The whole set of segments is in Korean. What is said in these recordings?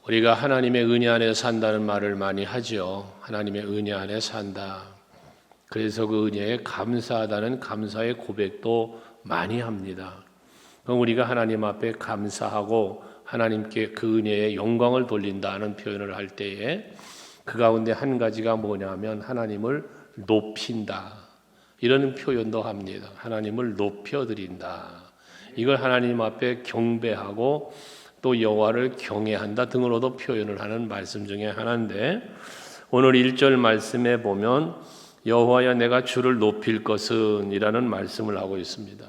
우리가 하나님의 은혜 안에 산다는 말을 많이 하죠. 하나님의 은혜 안에 산다. 그래서 그 은혜에 감사하다는 감사의 고백도 많이 합니다. 그럼 우리가 하나님 앞에 감사하고 하나님께 그 은혜에 영광을 돌린다는 표현을 할 때에 그 가운데 한 가지가 뭐냐면 하나님을 높인다. 이런 표현도 합니다. 하나님을 높여드린다. 이걸 하나님 앞에 경배하고 또 여호와를 경외한다 등으로도 표현을 하는 말씀 중에 하나인데, 오늘 1절 말씀에 보면 여호와여 내가 주를 높일 것은 이라는 말씀을 하고 있습니다.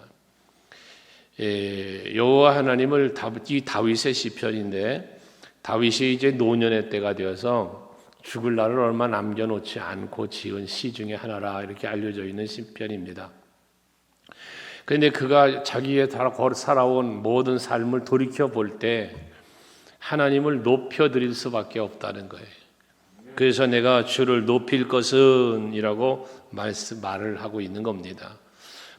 여호와 하나님을 이 다윗의 시편인데, 다윗이 이제 노년의 때가 되어서 죽을 날을 얼마 남겨놓지 않고 지은 시 중에 하나라 이렇게 알려져 있는 시편입니다. 그런데 그가 자기의 살아온 모든 삶을 돌이켜 볼 때 하나님을 높여드릴 수밖에 없다는 거예요. 그래서 내가 주를 높일 것은 이라고 말을 하고 있는 겁니다.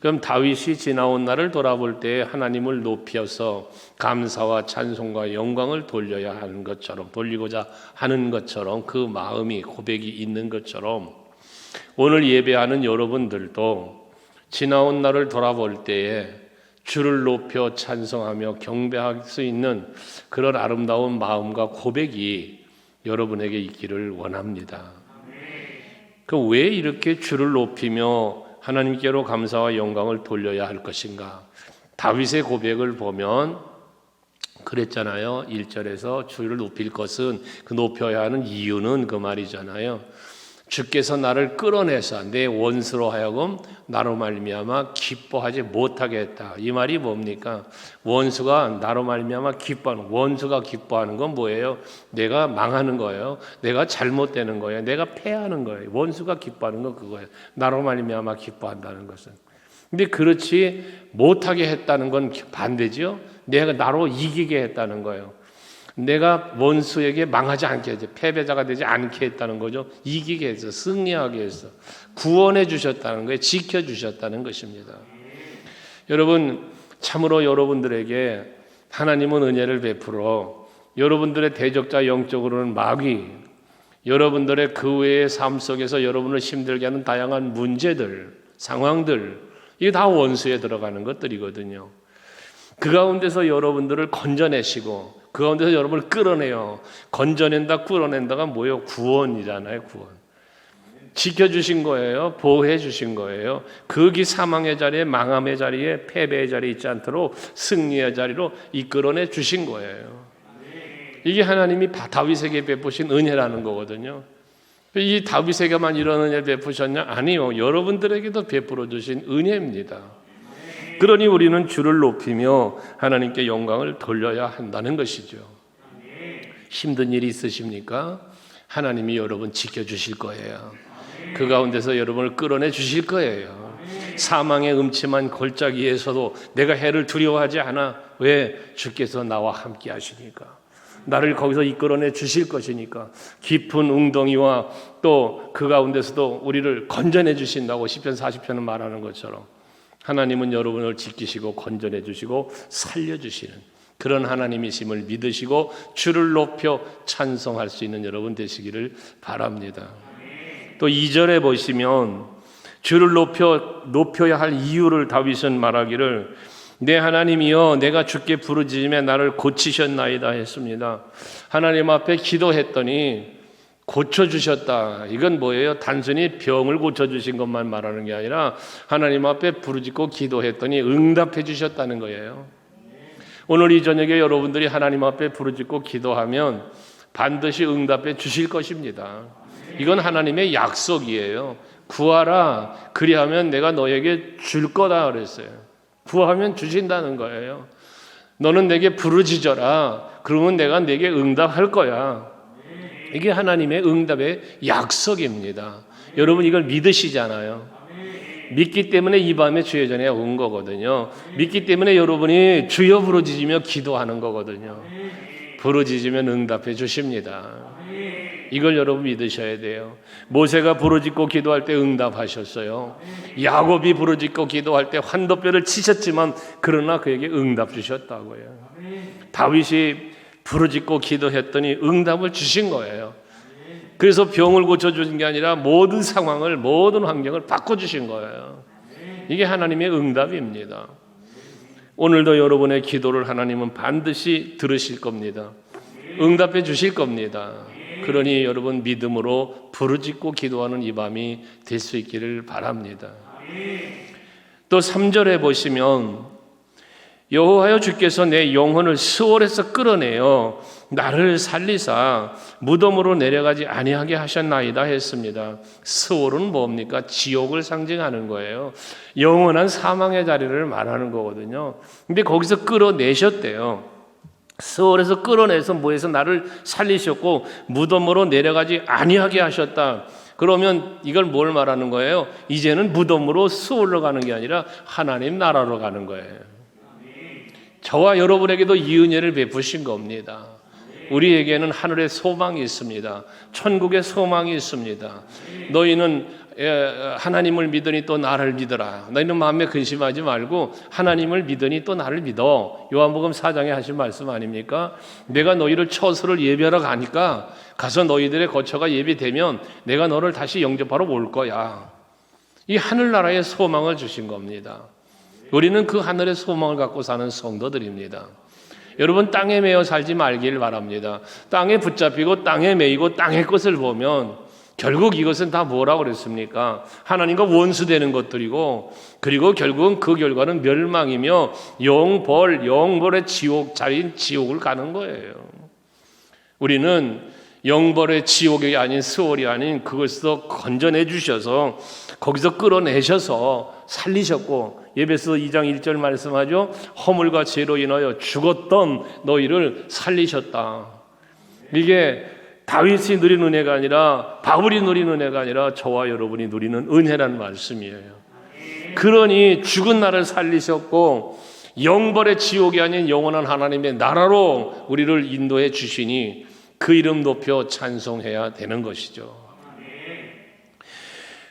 그럼 다윗이 지나온 날을 돌아볼 때 하나님을 높여서 감사와 찬송과 영광을 돌려야 하는 것처럼, 돌리고자 하는 것처럼, 그 마음이 고백이 있는 것처럼 오늘 예배하는 여러분들도 지나온 날을 돌아볼 때에 주를 높여 찬송하며 경배할 수 있는 그런 아름다운 마음과 고백이 여러분에게 있기를 원합니다. 왜 이렇게 주를 높이며 하나님께로 감사와 영광을 돌려야 할 것인가? 다윗의 고백을 보면 그랬잖아요. 1절에서 주를 높일 것은, 그 높여야 하는 이유는 그 말이잖아요. 주께서 나를 끌어내서 내 원수로 하여금 나로 말미암아 기뻐하지 못하게 했다. 이 말이 뭡니까? 원수가 나로 말미암아 기뻐하는, 원수가 기뻐하는 건 뭐예요? 내가 망하는 거예요. 내가 잘못되는 거예요. 내가 패하는 거예요. 원수가 기뻐하는 건 그거예요. 나로 말미암아 기뻐한다는 것은. 근데 그렇지 못하게 했다는 건 반대죠. 내가 나로 이기게 했다는 거예요. 내가 원수에게 망하지 않게 했죠. 패배자가 되지 않게 했다는 거죠. 이기게 했어. 승리하게 했어. 구원해 주셨다는 거예요. 지켜주셨다는 것입니다. 여러분, 참으로 여러분들에게 하나님은 은혜를 베풀어 여러분들의 대적자 영적으로는 마귀, 여러분들의 그 외의 삶 속에서 여러분을 힘들게 하는 다양한 문제들, 상황들, 이게 다 원수에 들어가는 것들이거든요. 그 가운데서 여러분들을 건져내시고 그 가운데서 여러분을 끌어내요. 건져낸다, 끌어낸다가 뭐예요? 구원이잖아요. 구원. 지켜주신 거예요. 보호해 주신 거예요. 거기 사망의 자리에, 망함의 자리에, 패배의 자리에 있지 않도록 승리의 자리로 이끌어내 주신 거예요. 이게 하나님이 다윗에게 베푸신 은혜라는 거거든요. 이 다윗에게만 이런 은혜를 베푸셨냐? 아니요. 여러분들에게도 베풀어 주신 은혜입니다. 그러니 우리는 주를 높이며 하나님께 영광을 돌려야 한다는 것이죠. 힘든 일이 있으십니까? 하나님이 여러분 지켜주실 거예요. 그 가운데서 여러분을 끌어내 주실 거예요. 사망의 음침한 골짜기에서도 내가 해를 두려워하지 않아. 왜? 주께서 나와 함께 하시니까. 나를 거기서 이끌어내 주실 것이니까. 깊은 웅덩이와 또 그 가운데서도 우리를 건져내 주신다고 시편 40편은 말하는 것처럼 하나님은 여러분을 지키시고 건져내 주시고 살려주시는 그런 하나님이심을 믿으시고 주를 높여 찬송할 수 있는 여러분 되시기를 바랍니다. 또 2절에 보시면 주를 높여야 할 이유를 다윗은 말하기를 내 하나님이여 내가 주께 부르짖으며 나를 고치셨나이다 했습니다. 하나님 앞에 기도했더니 고쳐주셨다. 이건 뭐예요? 단순히 병을 고쳐주신 것만 말하는 게 아니라 하나님 앞에 부르짖고 기도했더니 응답해 주셨다는 거예요. 오늘 이 저녁에 여러분들이 하나님 앞에 부르짖고 기도하면 반드시 응답해 주실 것입니다. 이건 하나님의 약속이에요. 구하라. 그리하면 내가 너에게 줄 거다 그랬어요. 구하면 주신다는 거예요. 너는 내게 부르짖어라. 그러면 내가 내게 응답할 거야. 이게 하나님의 응답의 약속입니다. 여러분 이걸 믿으시잖아요. 믿기 때문에 이 밤에 주의 전에 온 거거든요. 믿기 때문에 여러분이 주여 부르짖으며 기도하는 거거든요. 부르짖으면 응답해 주십니다. 이걸 여러분 믿으셔야 돼요. 모세가 부르짖고 기도할 때 응답하셨어요. 야곱이 부르짖고 기도할 때 환도뼈를 치셨지만 그러나 그에게 응답 주셨다고요. 다윗이 부르짖고 기도했더니 응답을 주신 거예요. 그래서 병을 고쳐주신 게 아니라 모든 상황을, 모든 환경을 바꿔주신 거예요. 이게 하나님의 응답입니다. 오늘도 여러분의 기도를 하나님은 반드시 들으실 겁니다. 응답해 주실 겁니다. 그러니 여러분 믿음으로 부르짖고 기도하는 이 밤이 될 수 있기를 바랍니다. 또 3절에 보시면 여호와여 주께서 내 영혼을 스올에서 끌어내어 나를 살리사 무덤으로 내려가지 아니하게 하셨나이다 했습니다. 스올은 뭡니까? 지옥을 상징하는 거예요. 영원한 사망의 자리를 말하는 거거든요. 근데 거기서 끌어내셨대요. 스올에서 끌어내서 뭐해서 나를 살리셨고 무덤으로 내려가지 아니하게 하셨다. 그러면 이걸 뭘 말하는 거예요? 이제는 무덤으로 스올로 가는 게 아니라 하나님 나라로 가는 거예요. 저와 여러분에게도 이 은혜를 베푸신 겁니다. 우리에게는 하늘의 소망이 있습니다. 천국의 소망이 있습니다. 너희는 하나님을 믿으니 또 나를 믿어라. 너희는 마음에 근심하지 말고 하나님을 믿으니 또 나를 믿어. 요한복음 4장에 하신 말씀 아닙니까? 내가 너희를 처소를 예배하러 가니까 가서 너희들의 거처가 예비되면 내가 너를 다시 영접하러 올 거야. 이 하늘나라의 소망을 주신 겁니다. 우리는 그 하늘의 소망을 갖고 사는 성도들입니다. 여러분 땅에 매여 살지 말길 바랍니다. 땅에 붙잡히고 땅에 매이고 땅의 것을 보면 결국 이것은 다 뭐라고 그랬습니까? 하나님과 원수되는 것들이고 그리고 결국은 그 결과는 멸망이며 영벌의 지옥 자리인 지옥을 가는 거예요. 우리는 영벌의 지옥이 아닌 스월이 아닌 그것에서 건져내 주셔서 거기서 끌어내셔서 살리셨고 에베소 2장 1절 말씀하죠. 허물과 죄로 인하여 죽었던 너희를 살리셨다. 이게 다윗이 누린 은혜가 아니라 바울이 누린 은혜가 아니라 저와 여러분이 누리는 은혜라는 말씀이에요. 그러니 죽은 나를 살리셨고 영벌의 지옥이 아닌 영원한 하나님의 나라로 우리를 인도해 주시니 그 이름 높여 찬송해야 되는 것이죠.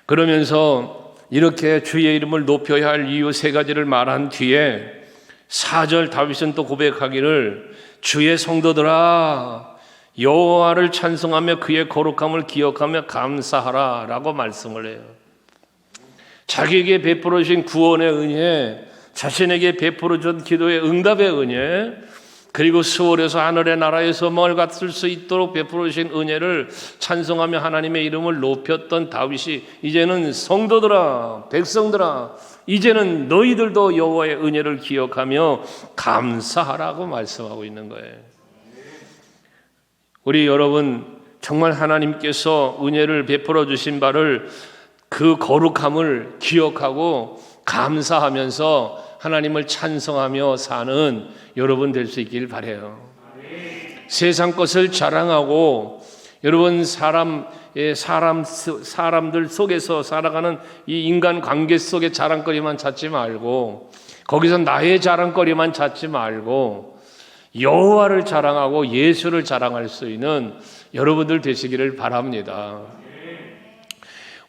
그러면서 이렇게 주의 이름을 높여야 할 이유 세 가지를 말한 뒤에 4절 다윗은 또 고백하기를 주의 성도들아 여호와를 찬송하며 그의 거룩함을 기억하며 감사하라 라고 말씀을 해요. 자기에게 베풀어 주신 구원의 은혜, 자신에게 베풀어 준 기도의 응답의 은혜, 그리고 수월에서 하늘의 나라의 소망을 갖을 수 있도록 베풀어 주신 은혜를 찬송하며 하나님의 이름을 높였던 다윗이 이제는 성도들아, 백성들아, 이제는 너희들도 여호와의 은혜를 기억하며 감사하라고 말씀하고 있는 거예요. 우리 여러분 정말 하나님께서 은혜를 베풀어 주신 바를 그 거룩함을 기억하고 감사하면서 하나님을 찬송하며 사는 여러분 될 수 있길 바라요. 세상 것을 자랑하고 여러분 사람들 속에서 살아가는 이 인간 관계 속에 자랑거리만 찾지 말고 거기서 나의 자랑거리만 찾지 말고 여호와를 자랑하고 예수를 자랑할 수 있는 여러분들 되시기를 바랍니다.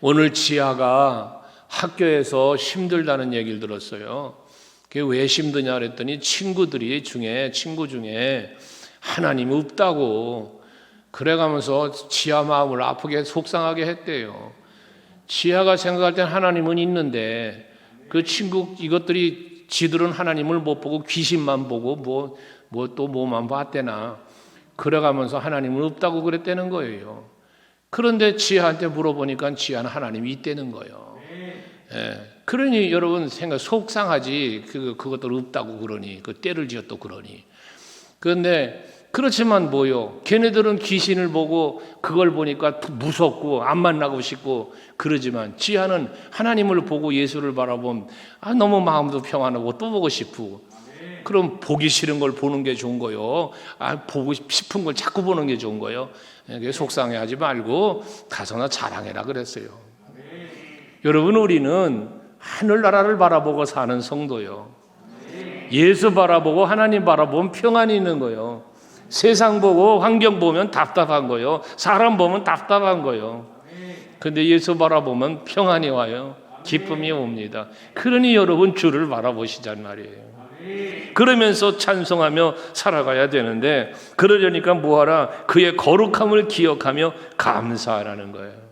오늘 지아가 학교에서 힘들다는 얘기를 들었어요. 그게 왜 힘드냐 그랬더니 친구 중에 하나님이 없다고 그래가면서 지아 마음을 아프게 속상하게 했대요. 지아가 생각할 땐 하나님은 있는데 그 친구 이것들이 지들은 하나님을 못 보고 귀신만 보고 뭐 또 뭐만 봤대나 그래가면서 하나님은 없다고 그랬다는 거예요. 그런데 지아한테 물어보니까 지아는 하나님이 있다는 거예요. 예. 그러니 여러분 속상하지. 그것들 없다고 그러니 그 때를 지어 또 그러니. 그런데 그렇지만 뭐요? 걔네들은 귀신을 보고 그걸 보니까 무섭고 안 만나고 싶고 그러지만 지하는 하나님을 보고 예수를 바라보면 너무 마음도 평안하고 또 보고 싶고. 그럼 보기 싫은 걸 보는 게 좋은 거요. 보고 싶은 걸 자꾸 보는 게 좋은 거요. 속상해하지 말고 가서나 자랑해라 그랬어요. 여러분 우리는 하늘나라를 바라보고 사는 성도요. 예수 바라보고 하나님 바라보면 평안이 있는 거요. 세상 보고 환경 보면 답답한 거요. 사람 보면 답답한 거요. 근데 예수 바라보면 평안이 와요. 기쁨이 옵니다. 그러니 여러분 주를 바라보시란 말이에요. 그러면서 찬송하며 살아가야 되는데, 그러려니까 뭐하라? 그의 거룩함을 기억하며 감사하라는 거예요.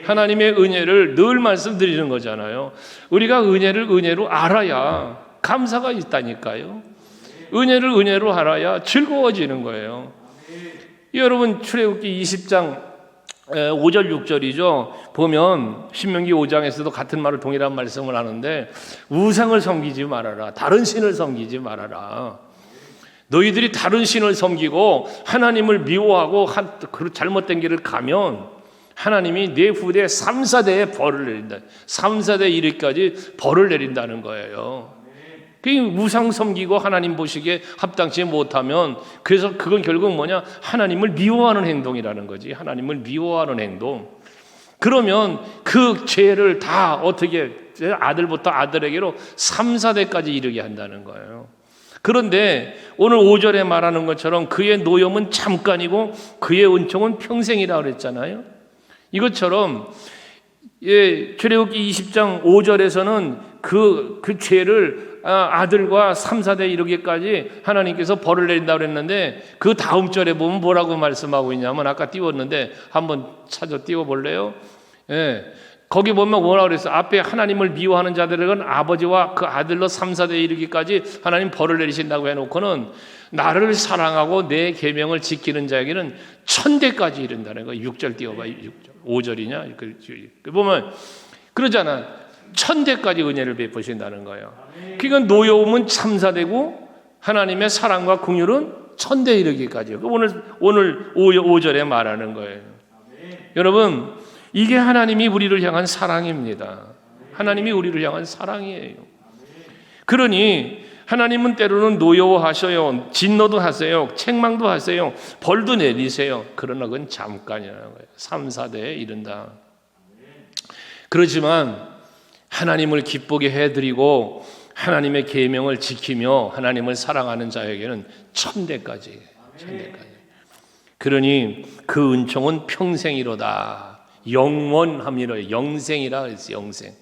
하나님의 은혜를 늘 말씀드리는 거잖아요. 우리가 은혜를 은혜로 알아야 감사가 있다니까요. 은혜를 은혜로 알아야 즐거워지는 거예요. 여러분, 출애굽기 20장 5절 6절이죠. 보면 신명기 5장에서도 같은 말을 동일한 말씀을 하는데, 우상을 섬기지 말아라. 다른 신을 섬기지 말아라. 너희들이 다른 신을 섬기고 하나님을 미워하고 잘못된 길을 가면 하나님이 내 후대 3, 4대에 벌을 내린다. 3, 4대 이르기까지 벌을 내린다는 거예요. 그 우상 섬기고 하나님 보시기에 합당치 못하면, 그래서 그건 결국 뭐냐? 하나님을 미워하는 행동이라는 거지. 하나님을 미워하는 행동. 그러면 그 죄를 다 어떻게 아들부터 아들에게로 3, 4대까지 이르게 한다는 거예요. 그런데 오늘 5절에 말하는 것처럼 그의 노염은 잠깐이고 그의 은총은 평생이라고 그랬잖아요. 이것처럼 출애굽기 20장 5절에서는 그 죄를 아들과 3, 4대 이르기까지 하나님께서 벌을 내린다고 그랬는데, 그 다음 절에 보면 뭐라고 말씀하고 있냐면, 아까 띄웠는데 한번 띄워볼래요? 거기 보면 뭐라고 그랬어요? 앞에 하나님을 미워하는 자들은 아버지와 그 아들로 3, 4대 이르기까지 하나님 벌을 내리신다고 해놓고는, 나를 사랑하고 내 계명을 지키는 자에게는 1000대까지 이른다는 거예요. 6절 띄워봐. 5절이냐? 보면 그러잖아. 1000대까지 은혜를 베푸신다는 거예요. 그러니까 노여움은 참사되고 하나님의 사랑과 긍휼은 1000대 이르기까지요. 오늘 5절에 말하는 거예요. 여러분, 이게 하나님이 우리를 향한 사랑입니다. 하나님이 우리를 향한 사랑이에요. 그러니 하나님은 때로는 노여워하셔요. 진노도 하세요. 책망도 하세요. 벌도 내리세요. 그러나 그건 잠깐이라는 거예요. 3, 4대에 이른다. 그렇지만 하나님을 기쁘게 해드리고 하나님의 계명을 지키며 하나님을 사랑하는 자에게는 1000대까지. 그러니 그 은총은 평생이로다. 영원함이라. 영생이라 그랬어요. 영생.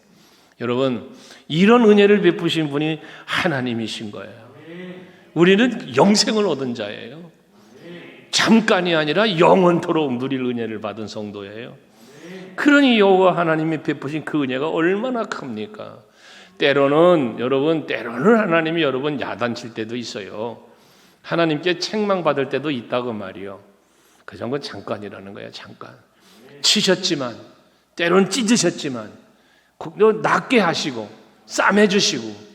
여러분, 이런 은혜를 베푸신 분이 하나님이신 거예요. 우리는 영생을 얻은 자예요. 잠깐이 아니라 영원토록 누릴 은혜를 받은 성도예요. 그러니 여호와 하나님이 베푸신 그 은혜가 얼마나 큽니까? 때로는 하나님이 여러분 야단칠 때도 있어요. 하나님께 책망받을 때도 있다고 말이요. 그 정도는 잠깐이라는 거예요. 잠깐. 치셨지만, 때로는 찢으셨지만, 낫게 하시고 싸매주시고,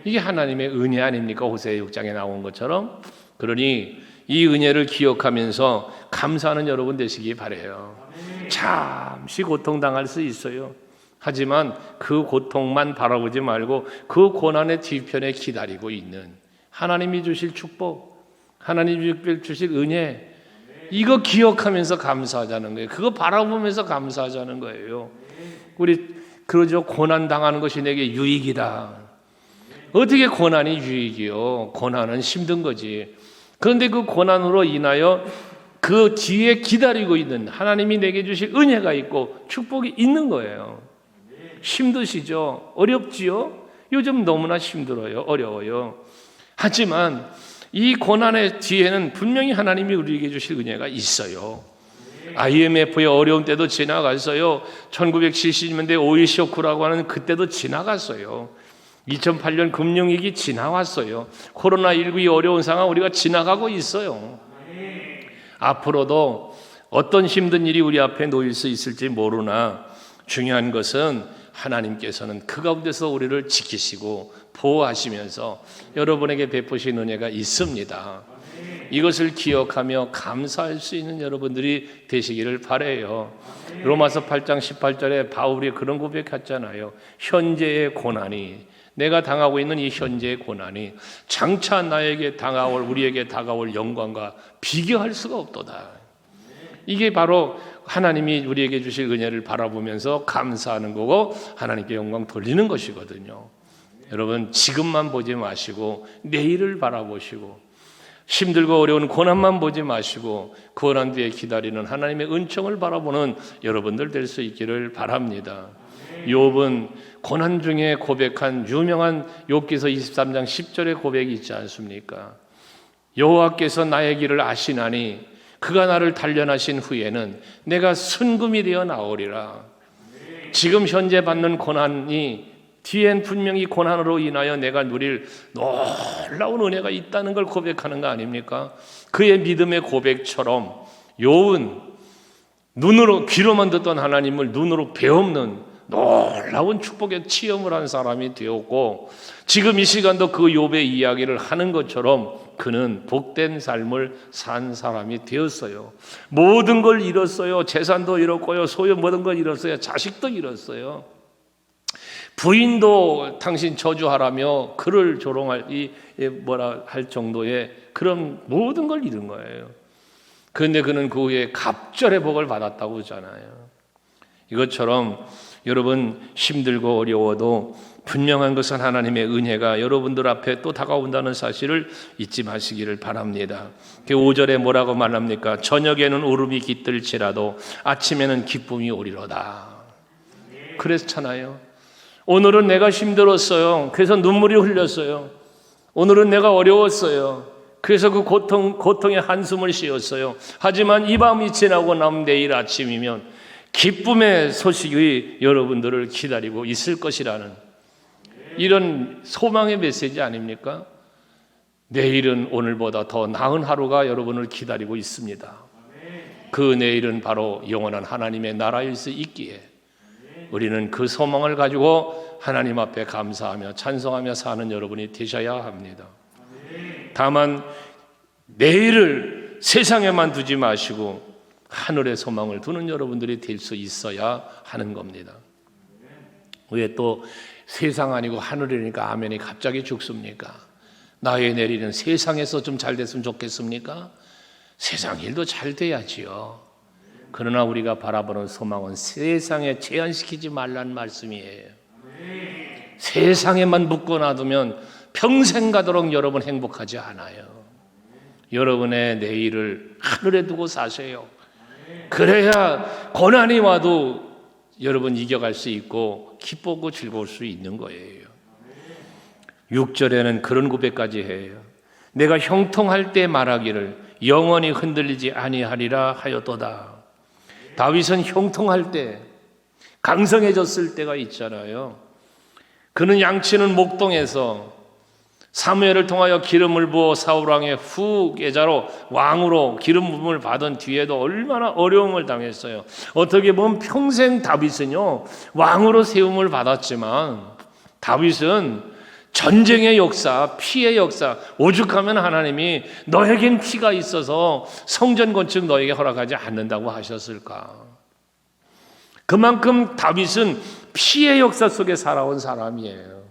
이게 하나님의 은혜 아닙니까? 호세아 6장에 나온 것처럼. 그러니 이 은혜를 기억하면서 감사하는 여러분 되시기 바라요. 잠시 고통당할 수 있어요. 하지만 그 고통만 바라보지 말고 그 고난의 뒤편에 기다리고 있는 하나님이 주실 축복, 하나님이 주실 은혜, 이거 기억하면서 감사하자는 거예요. 그거 바라보면서 감사하자는 거예요. 우리 그러죠. 고난 당하는 것이 내게 유익이다. 어떻게 고난이 유익이요? 고난은 힘든 거지. 그런데 그 고난으로 인하여 그 뒤에 기다리고 있는 하나님이 내게 주실 은혜가 있고 축복이 있는 거예요. 힘드시죠? 어렵지요? 요즘 너무나 힘들어요. 어려워요. 하지만 이 고난의 뒤에는 분명히 하나님이 우리에게 주실 은혜가 있어요. IMF의 어려운 때도 지나갔어요. 1970년대 오일 쇼크라고 하는 그때도 지나갔어요. 2008년 금융위기 지나왔어요. 코로나19의 어려운 상황 우리가 지나가고 있어요. 앞으로도 어떤 힘든 일이 우리 앞에 놓일 수 있을지 모르나 중요한 것은 하나님께서는 그 가운데서 우리를 지키시고 보호하시면서 여러분에게 베푸신 은혜가 있습니다. 이것을 기억하며 감사할 수 있는 여러분들이 되시기를 바라요. 로마서 8장 18절에 바울이 그런 고백했잖아요. 현재의 고난이, 내가 당하고 있는 이 현재의 고난이 장차 나에게 다가올, 우리에게 다가올 영광과 비교할 수가 없도다. 이게 바로 하나님이 우리에게 주실 은혜를 바라보면서 감사하는 거고 하나님께 영광 돌리는 것이거든요. 여러분, 지금만 보지 마시고 내일을 바라보시고 힘들고 어려운 고난만 보지 마시고 고난 뒤에 기다리는 하나님의 은총을 바라보는 여러분들 될 수 있기를 바랍니다. 욥은 고난 중에 고백한 유명한 욥기서 23장 10절의 고백이 있지 않습니까? 여호와께서 나의 길을 아시나니 그가 나를 단련하신 후에는 내가 순금이 되어 나오리라. 지금 현재 받는 고난이 뒤엔 분명히 고난으로 인하여 내가 누릴 놀라운 은혜가 있다는 걸 고백하는 거 아닙니까? 그의 믿음의 고백처럼 욥은 눈으로 귀로만 듣던 하나님을 눈으로 배우는 놀라운 축복의 체험을 한 사람이 되었고, 지금 이 시간도 그 욥의 이야기를 하는 것처럼 그는 복된 삶을 산 사람이 되었어요. 모든 걸 잃었어요. 재산도 잃었고요, 소유 모든 걸 잃었어요. 자식도 잃었어요. 부인도 당신 저주하라며 그를 조롱할 뭐라 할 정도의 그런 모든 걸 잃은 거예요. 그런데 그는 그 후에 갑절의 복을 받았다고 하잖아요. 이것처럼 여러분 힘들고 어려워도 분명한 것은 하나님의 은혜가 여러분들 앞에 또 다가온다는 사실을 잊지 마시기를 바랍니다. 5절에 뭐라고 말합니까? 저녁에는 울음이 깃들지라도 아침에는 기쁨이 오리로다. 그랬잖아요. 오늘은 내가 힘들었어요. 그래서 눈물이 흘렸어요. 오늘은 내가 어려웠어요. 그래서 그 고통의 한숨을 쉬었어요. 하지만 이 밤이 지나고 나면 내일 아침이면 기쁨의 소식이 여러분들을 기다리고 있을 것이라는 이런 소망의 메시지 아닙니까? 내일은 오늘보다 더 나은 하루가 여러분을 기다리고 있습니다. 그 내일은 바로 영원한 하나님의 나라일 수 있기에 우리는 그 소망을 가지고 하나님 앞에 감사하며 찬송하며 사는 여러분이 되셔야 합니다. 다만 내일을 세상에만 두지 마시고 하늘의 소망을 두는 여러분들이 될 수 있어야 하는 겁니다. 왜 또 세상 아니고 하늘이니까 아멘이 갑자기 죽습니까? 나의 내일은 세상에서 좀 잘 됐으면 좋겠습니까? 세상 일도 잘 돼야지요. 그러나 우리가 바라보는 소망은 세상에 제한시키지 말라는 말씀이에요. 세상에만 묶어 놔두면 평생 가도록 여러분 행복하지 않아요. 여러분의 내일을 하늘에 두고 사세요. 그래야 고난이 와도 여러분 이겨갈 수 있고 기쁘고 즐거울 수 있는 거예요. 6절에는 그런 고백까지 해요. 내가 형통할 때 말하기를 영원히 흔들리지 아니하리라 하였도다. 다윗은 형통할 때, 강성해졌을 때가 있잖아요. 그는 양치는 목동에서 사무엘을 통하여 기름을 부어 사울왕의 후계자로 왕으로 기름 부음을 받은 뒤에도 얼마나 어려움을 당했어요. 어떻게 보면 평생 다윗은요 왕으로 세움을 받았지만 다윗은 전쟁의 역사, 피의 역사, 오죽하면 하나님이 너에겐 피가 있어서 성전 건축 너에게 허락하지 않는다고 하셨을까. 그만큼 다윗은 피의 역사 속에 살아온 사람이에요.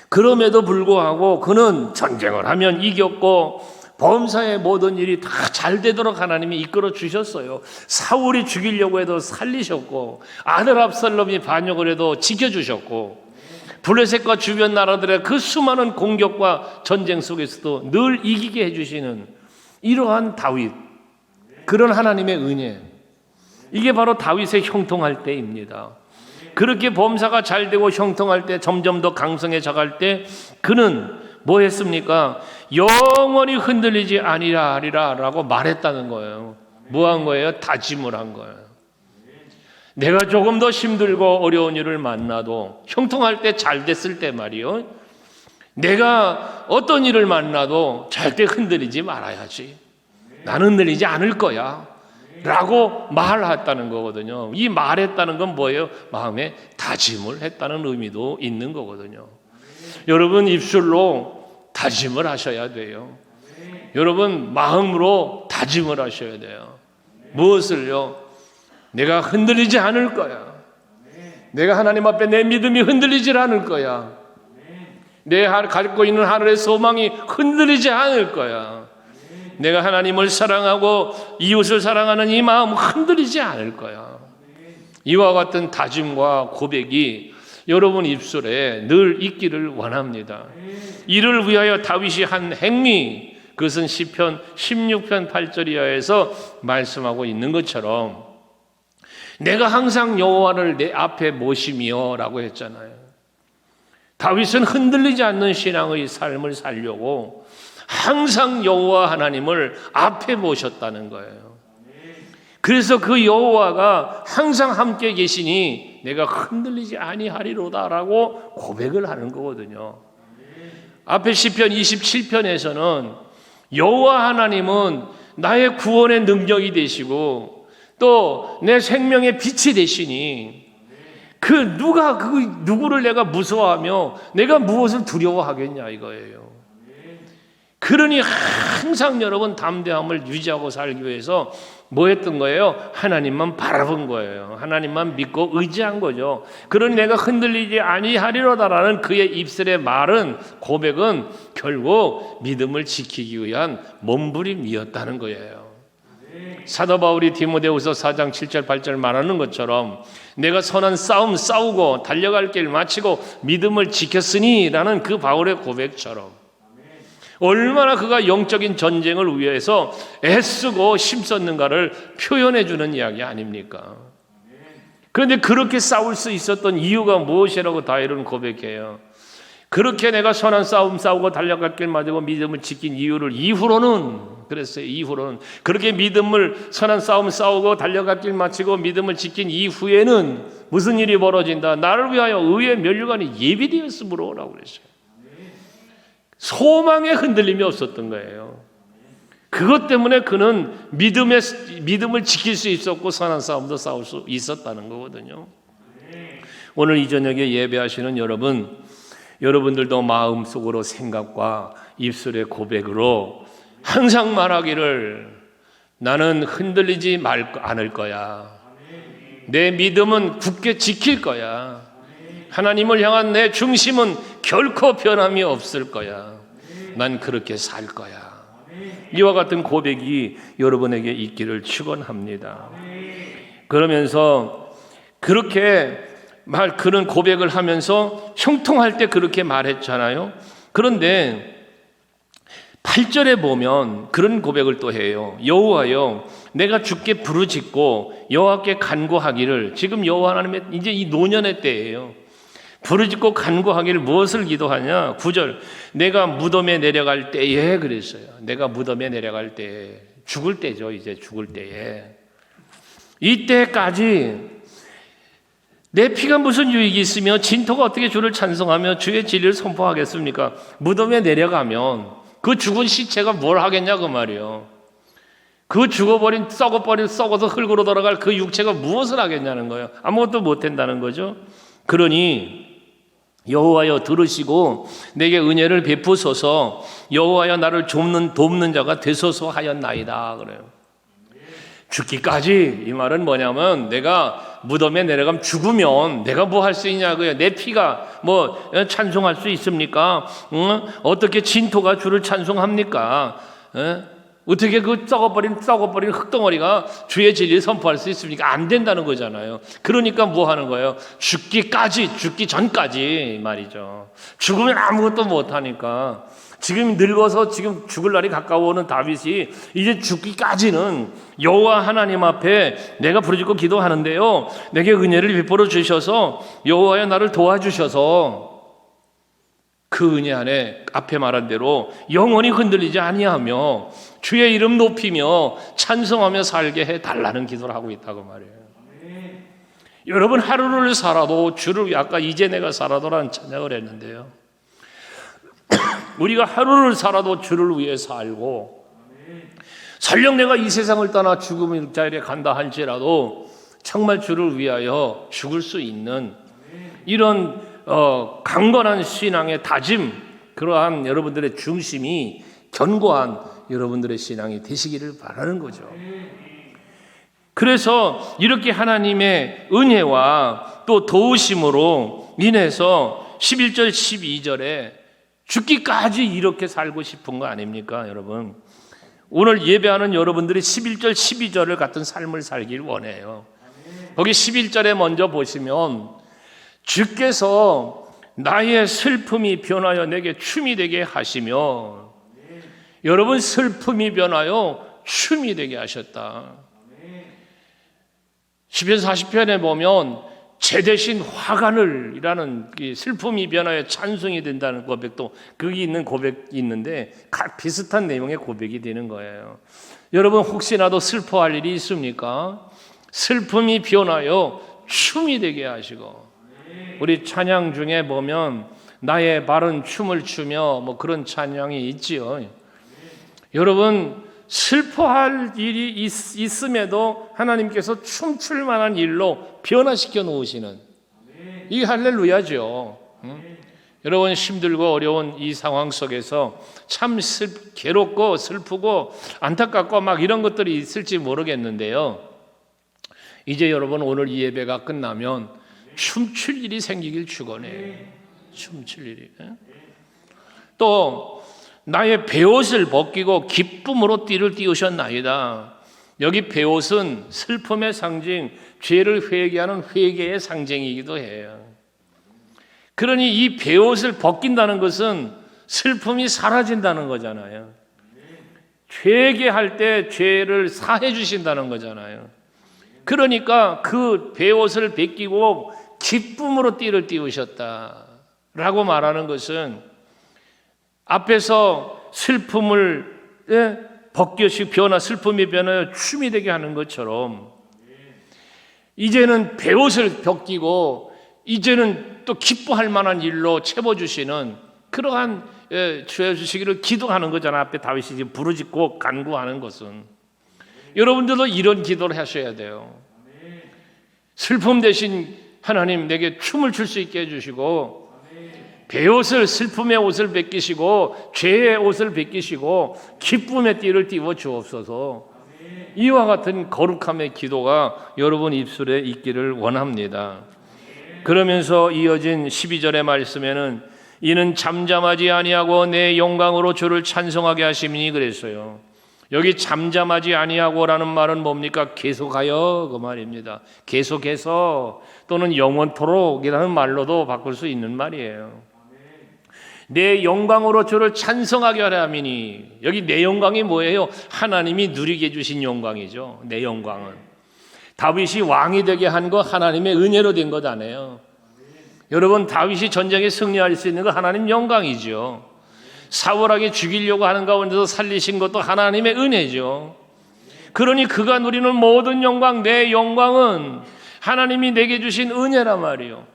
그럼에도 불구하고 그는 전쟁을 하면 이겼고 범사의 모든 일이 다 잘 되도록 하나님이 이끌어 주셨어요. 사울이 죽이려고 해도 살리셨고 아들 압살롬이 반역을 해도 지켜주셨고 블레셋과 주변 나라들의 그 수많은 공격과 전쟁 속에서도 늘 이기게 해주시는 이러한 다윗, 그런 하나님의 은혜, 이게 바로 다윗의 형통할 때입니다. 그렇게 범사가 잘 되고 형통할 때, 점점 더 강성해져 갈 때 그는 뭐 했습니까? 영원히 흔들리지 아니하리라 라고 말했다는 거예요. 뭐 한 거예요? 다짐을 한 거예요. 내가 조금 더 힘들고 어려운 일을 만나도, 형통할 때 잘 됐을 때 말이요, 내가 어떤 일을 만나도 절대 흔들리지 말아야지. 나는 흔들리지 않을 거야 라고 말했다는 거거든요. 이 말했다는 건 뭐예요? 마음에 다짐을 했다는 의미도 있는 거거든요. 여러분 입술로 다짐을 하셔야 돼요. 여러분 마음으로 다짐을 하셔야 돼요. 무엇을요? 내가 흔들리지 않을 거야. 내가 하나님 앞에 내 믿음이 흔들리지 않을 거야. 내 갖고 있는 하늘의 소망이 흔들리지 않을 거야. 내가 하나님을 사랑하고 이웃을 사랑하는 이 마음 흔들리지 않을 거야. 이와 같은 다짐과 고백이 여러분 입술에 늘 있기를 원합니다. 이를 위하여 다윗이 한 행위, 그것은 시편 16편 8절 이하에서 말씀하고 있는 것처럼 내가 항상 여호와를 내 앞에 모시며 라고 했잖아요. 다윗은 흔들리지 않는 신앙의 삶을 살려고 항상 여호와 하나님을 앞에 모셨다는 거예요. 그래서 그 여호와가 항상 함께 계시니 내가 흔들리지 아니하리로다라고 고백을 하는 거거든요. 앞에 시편 27편에서는 여호와 하나님은 나의 구원의 능력이 되시고 또 내 생명의 빛이 되시니 누가 누구를 내가 무서워하며 내가 무엇을 두려워하겠냐 이거예요. 그러니 항상 여러분 담대함을 유지하고 살기 위해서 뭐 했던 거예요? 하나님만 바라본 거예요. 하나님만 믿고 의지한 거죠. 그러니 내가 흔들리지 아니하리로다라는 그의 입술의 말은, 고백은 결국 믿음을 지키기 위한 몸부림이었다는 거예요. 사도 바울이 디모데후서 4장 7절 8절 말하는 것처럼 내가 선한 싸움 싸우고 달려갈 길 마치고 믿음을 지켰으니 라는 그 바울의 고백처럼 얼마나 그가 영적인 전쟁을 위해서 애쓰고 힘썼는가를 표현해 주는 이야기 아닙니까? 그런데 그렇게 싸울 수 있었던 이유가 무엇이라고 다윗은 고백해요. 그렇게 내가 선한 싸움 싸우고 달려갈 길 마치고 믿음을 지킨 이유를 이후로는 그랬어요. 이후로는 그렇게 선한 싸움 싸우고 달려갈 길 마치고 믿음을 지킨 이후에는 무슨 일이 벌어진다? 나를 위하여 의의 면류관이 예비되었으므로 라고 그랬어요. 소망의 흔들림이 없었던 거예요. 그것 때문에 그는 믿음을 지킬 수 있었고 선한 싸움도 싸울 수 있었다는 거거든요. 오늘 이 저녁에 예배하시는 여러분들도 마음속으로 생각과 입술의 고백으로 항상 말하기를 나는 흔들리지 않을 거야. 내 믿음은 굳게 지킬 거야. 하나님을 향한 내 중심은 결코 변함이 없을 거야. 난 그렇게 살 거야. 이와 같은 고백이 여러분에게 있기를 축원합니다. 그러면서 그렇게 그런 고백을 하면서 형통할 때 그렇게 말했잖아요. 그런데 8절에 보면 그런 고백을 또 해요. 여호와여 내가 주께 부르짖고 여호와께 간구하기를, 지금 여호와 하나님의 이제 이 노년의 때예요. 부르짖고 간구하기를 무엇을 기도하냐? 9절 내가 무덤에 내려갈 때에 그랬어요. 내가 무덤에 내려갈 때에, 죽을 때죠. 이제 죽을 때에, 이때까지 내 피가 무슨 유익이 있으며 진토가 어떻게 주를 찬송하며 주의 진리를 선포하겠습니까? 무덤에 내려가면 그 죽은 시체가 뭘 하겠냐 그 말이에요. 그 죽어버린 썩어서 흙으로 돌아갈 그 육체가 무엇을 하겠냐는 거예요. 아무것도 못한다는 거죠. 그러니 여호와여 들으시고 내게 은혜를 베푸소서. 여호와여 나를 돕는 자가 되소서 하였나이다 그래요. 죽기까지, 이 말은 뭐냐면 내가 무덤에 내려가면 죽으면 내가 뭐 할 수 있냐고요. 내 피가 뭐 찬송할 수 있습니까? 어떻게 진토가 주를 찬송합니까? 어떻게 그 썩어버린 흙덩어리가 주의 진리를 선포할 수 있습니까? 안 된다는 거잖아요. 그러니까 뭐 하는 거예요? 죽기 전까지 말이죠. 죽으면 아무것도 못하니까. 지금 늙어서 지금 죽을 날이 가까워오는 다윗이 이제 죽기까지는 여호와 하나님 앞에 내가 부르짖고 기도하는데요, 내게 은혜를 베풀어 주셔서 여호와여 나를 도와주셔서 그 은혜 안에 앞에 말한 대로 영원히 흔들리지 아니하며 주의 이름 높이며 찬송하며 살게 해달라는 기도를 하고 있다고 말이에요. 여러분 하루를 살아도 주를, 아까 이제 내가 살아도라는 찬양을 했는데요, 우리가 하루를 살아도 주를 위해 살고, 설령 내가 이 세상을 떠나 죽음의 자리에 간다 할지라도 정말 주를 위하여 죽을 수 있는 이런 강건한 신앙의 다짐, 그러한 여러분들의 중심이 견고한 여러분들의 신앙이 되시기를 바라는 거죠. 그래서 이렇게 하나님의 은혜와 또 도우심으로 인해서 11절 12절에 죽기까지 이렇게 살고 싶은 거 아닙니까 여러분? 오늘 예배하는 여러분들이 11절 12절을 같은 삶을 살길 원해요. 거기 11절에 먼저 보시면 주께서 나의 슬픔이 변하여 내게 춤이 되게 하시며, 여러분 슬픔이 변하여 춤이 되게 하셨다. 시편 40편에 보면 제 대신 화관을이라는 슬픔이 변하여 찬송이 된다는 고백도 거기 있는 고백이 있는데 비슷한 내용의 고백이 되는 거예요. 여러분 혹시나도 슬퍼할 일이 있습니까? 슬픔이 변하여 춤이 되게 하시고, 우리 찬양 중에 보면 나의 발은 춤을 추며 뭐 그런 찬양이 있지요. 여러분 슬퍼할 일이 있음에도 하나님께서 춤출 만한 일로 변화시켜 놓으시는 이 할렐루야죠. 여러분 힘들고 어려운 이 상황 속에서 참 괴롭고 슬프고 안타깝고 막 이런 것들이 있을지 모르겠는데요, 이제 여러분 오늘 이 예배가 끝나면 춤출 일이 생기길 축원해요. 춤출 일이. 또 나의 베옷을 벗기고 기쁨으로 띠를 띄우셨나이다. 여기 베옷은 슬픔의 상징, 죄를 회개하는 회개의 상징이기도 해요. 그러니 이 베옷을 벗긴다는 것은 슬픔이 사라진다는 거잖아요. 회개할 때 죄를 사해 주신다는 거잖아요. 그러니까 그 베옷을 벗기고 기쁨으로 띠를 띄우셨다라고 말하는 것은 앞에서 슬픔을 벗겨시 변화, 슬픔이 변하여 춤이 되게 하는 것처럼 이제는 베옷을 벗기고 이제는 또 기뻐할 만한 일로 채워주시는 그러한 주시기를 기도하는 거잖아. 앞에 다윗이 지금 부르짖고 간구하는 것은 여러분들도 이런 기도를 하셔야 돼요. 슬픔 대신 하나님 내게 춤을 출 수 있게 해주시고, 베옷을 슬픔의 옷을 벗기시고 죄의 옷을 벗기시고 기쁨의 띠를 띄워 주옵소서. 이와 같은 거룩함의 기도가 여러분 입술에 있기를 원합니다. 그러면서 이어진 12절의 말씀에는 이는 잠잠하지 아니하고 내 영광으로 주를 찬송하게 하심이니 그랬어요. 여기 잠잠하지 아니하고라는 말은 뭡니까? 계속하여 그 말입니다. 계속해서 또는 영원토록이라는 말로도 바꿀 수 있는 말이에요. 내 영광으로 주를 찬송하게 하려 함이니, 여기 내 영광이 뭐예요? 하나님이 누리게 해주신 영광이죠. 내 영광은 다윗이 왕이 되게 한 거 하나님의 은혜로 된 것 아니에요. 여러분 다윗이 전쟁에 승리할 수 있는 거 하나님 영광이죠. 사울에게 죽이려고 하는 가운데서 살리신 것도 하나님의 은혜죠. 그러니 그가 누리는 모든 영광, 내 영광은 하나님이 내게 주신 은혜란 말이에요.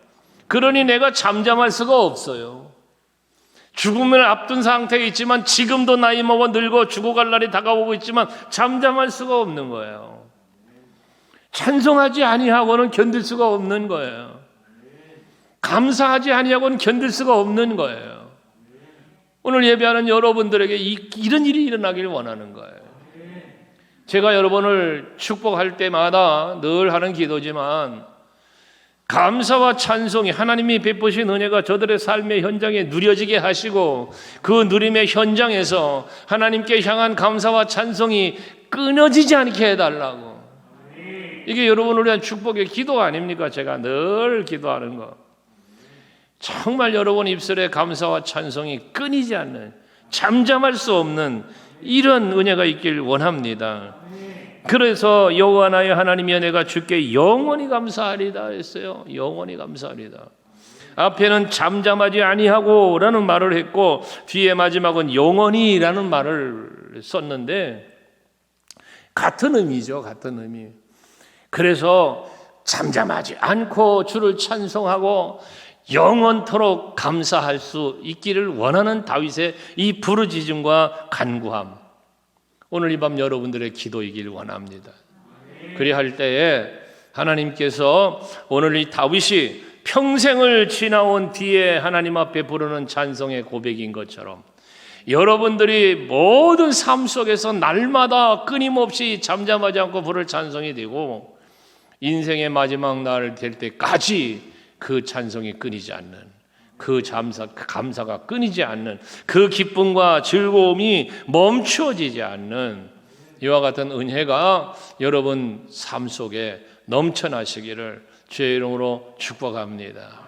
그러니 내가 잠잠할 수가 없어요. 죽음을 앞둔 상태에 있지만 지금도 나이 먹어 늙어 죽어갈 날이 다가오고 있지만 잠잠할 수가 없는 거예요. 찬송하지 아니하고는 견딜 수가 없는 거예요. 감사하지 아니하고는 견딜 수가 없는 거예요. 오늘 예배하는 여러분들에게 이런 일이 일어나길 원하는 거예요. 제가 여러분을 축복할 때마다 늘 하는 기도지만 감사와 찬송이 하나님이 베푸신 은혜가 저들의 삶의 현장에 누려지게 하시고 그 누림의 현장에서 하나님께 향한 감사와 찬송이 끊어지지 않게 해달라고. 이게 여러분을 위한 축복의 기도 아닙니까? 제가 늘 기도하는 거. 정말 여러분 입술에 감사와 찬송이 끊이지 않는, 잠잠할 수 없는 이런 은혜가 있길 원합니다. 그래서 여호와나의 하나님이여 내가 주께 영원히 감사하리다 했어요. 영원히 감사하리다. 앞에는 잠잠하지 아니하고 라는 말을 했고 뒤에 마지막은 영원히 라는 말을 썼는데 같은 의미죠. 같은 의미. 그래서 잠잠하지 않고 주를 찬송하고 영원토록 감사할 수 있기를 원하는 다윗의 이 부르짖음과 간구함, 오늘 이 밤 여러분들의 기도이길 원합니다. 그리할 때에 하나님께서 오늘 이 다윗이 평생을 지나온 뒤에 하나님 앞에 부르는 찬송의 고백인 것처럼 여러분들이 모든 삶 속에서 날마다 끊임없이 잠잠하지 않고 부를 찬송이 되고 인생의 마지막 날 될 때까지 그 찬송이 끊이지 않는, 그 감사가 끊이지 않는, 그 기쁨과 즐거움이 멈추어지지 않는 이와 같은 은혜가 여러분 삶 속에 넘쳐나시기를 주의 이름으로 축복합니다.